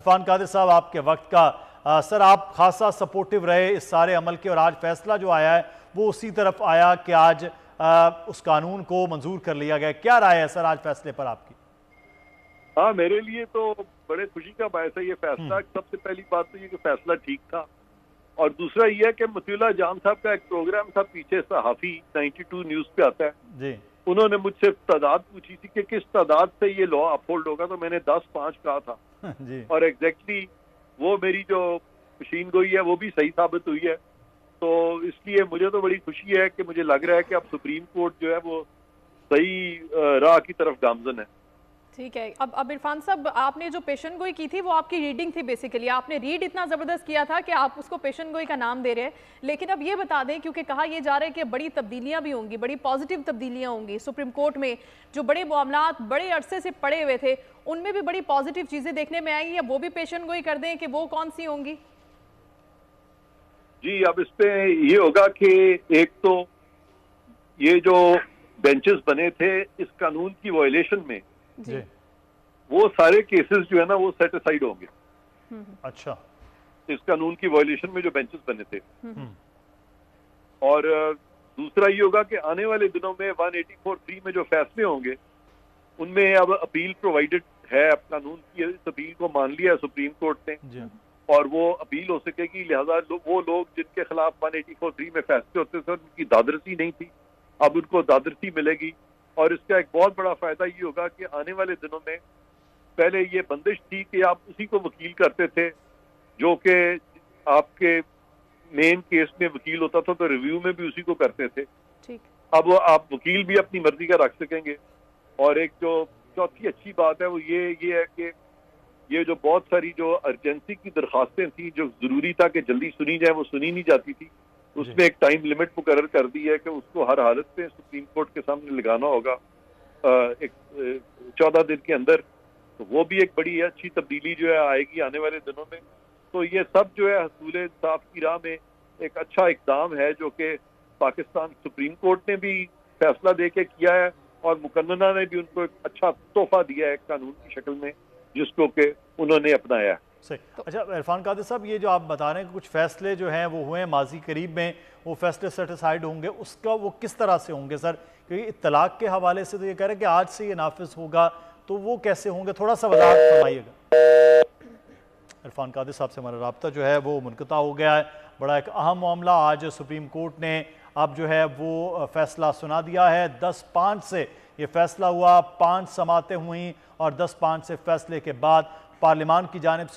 عرفان قادر صاحب آپ کے وقت کا سر آپ خاصا سپورٹیو رہے اس سارے عمل کے اور آج فیصلہ جو آیا ہے وہ اسی طرف آیا کہ آج اس قانون کو منظور کر لیا گیا. کیا رائے ہے سر آج فیصلے پر آپ کی؟ ہاں میرے لیے تو بڑے خوشی کا باعث ہے یہ فیصلہ. سب سے پہلی بات تو یہ کہ فیصلہ ٹھیک تھا اور دوسرا یہ ہے کہ مطیع اللہ جان صاحب کا ایک پروگرام تھا پیچھے صحافی 92 نیوز پہ آتا ہے جی انہوں نے مجھ سے تعداد پوچھی تھی کہ کس تعداد سے یہ لا اپہولڈ ہوگا تو میں نے 10-5 کہا تھا جی اور ایگزیکٹلی وہ میری جو مشین گوئی ہے وہ بھی صحیح ثابت ہوئی ہے. تو اس لیے مجھے تو بڑی خوشی ہے کہ مجھے لگ رہا ہے کہ اب سپریم کورٹ جو ہے وہ صحیح راہ کی طرف گامزن ہے. ٹھیک ہے. اب عرفان صاحب آپ نے جو پیشن گوئی کی تھی وہ آپ کی ریڈنگ تھی بیسیکلی. آپ نے ریڈ اتنا زبردست کیا تھا کہ آپ اس کو پیشن گوئی کا نام دے رہے ہیں. لیکن اب یہ بتا دیں کیونکہ کہا یہ جا رہا ہے کہ بڑی تبدیلیاں بھی ہوں گی, بڑی پازیٹیو تبدیلیاں ہوں گی سپریم کورٹ میں. جو بڑے معاملات بڑے عرصے سے پڑے ہوئے تھے ان میں بھی بڑی پازیٹیو چیزیں دیکھنے میں آئیں گی. اب وہ بھی پیشن گوئی کر دیں کہ وہ کون سی ہوں گی؟ جی اب اس پہ یہ ہوگا کہ ایک تو یہ جو بینچز بنے تھے اس قانون کی وائلیشن میں جی وہ سارے کیسز جو ہے نا وہ سیٹ اسائیڈ ہوں گے. اچھا اس قانون کی وائلیشن میں جو بینچز بنے تھے. اور دوسرا یہ ہوگا کہ آنے والے دنوں میں 184(3) میں جو فیصلے ہوں گے ان میں اب اپیل پرووائڈڈ ہے. اب قانون کی اس اپیل کو مان لیا ہے سپریم کورٹ نے اور وہ اپیل ہو سکے گی. لہذا وہ لوگ جن کے خلاف 184(3) میں فیصلے ہوتے تھے ان کی دادرسی نہیں تھی, اب ان کو دادرسی ملے گی. اور اس کا ایک بہت بڑا فائدہ یہ ہوگا کہ آنے والے دنوں میں پہلے یہ بندش تھی کہ آپ اسی کو وکیل کرتے تھے جو کہ آپ کے مین کیس میں وکیل ہوتا تھا تو ریویو میں بھی اسی کو کرتے تھے. اب آپ وکیل بھی اپنی مرضی کا رکھ سکیں گے. اور ایک جو چوتھی اچھی بات ہے وہ یہ ہے کہ یہ جو بہت ساری جو ارجنسی کی درخواستیں تھیں جو ضروری تھا کہ جلدی سنی جائیں وہ سنی نہیں جاتی تھی, اس میں ایک ٹائم لمٹ مقرر کر دی ہے کہ اس کو ہر حالت میں سپریم کورٹ کے سامنے لگانا ہوگا ایک 14 دن کے اندر. تو وہ بھی ایک بڑی اچھی تبدیلی جو ہے آئے گی آنے والے دنوں میں. تو یہ سب جو ہے حصول انصاف کی راہ میں ایک اچھا اقدام ہے جو کہ پاکستان سپریم کورٹ نے بھی فیصلہ دے کے کیا ہے اور مقننہ نے بھی ان کو ایک اچھا تحفہ دیا ہے قانون کی شکل میں جس کو کہ انہوں نے اپنایا ہے. صحیح. اچھا عرفان قادر صاحب یہ جو آپ بتا رہے ہیں کہ کچھ فیصلے جو ہیں وہ ہوئے ہیں ماضی قریب میں, وہ فیصلے سیٹسفائیڈ ہوں گے, اس کا وہ کس طرح سے ہوں گے سر؟ کیونکہ طلاق کے حوالے سے تو یہ کہہ رہے ہیں کہ آج سے یہ نافذ ہوگا, تو وہ کیسے ہوں گے؟ تھوڑا سا وضاحت فرمائیے گا. عرفان قادر صاحب سے ہمارا رابطہ جو ہے وہ منقطع ہو گیا ہے. بڑا ایک اہم معاملہ آج سپریم کورٹ نے اب جو ہے وہ فیصلہ سنا دیا ہے. 10-5 سے یہ فیصلہ ہوا, 5 سماعتیں ہوئیں اور 10-5 سے فیصلے کے بعد پارلیمان کی جانب سے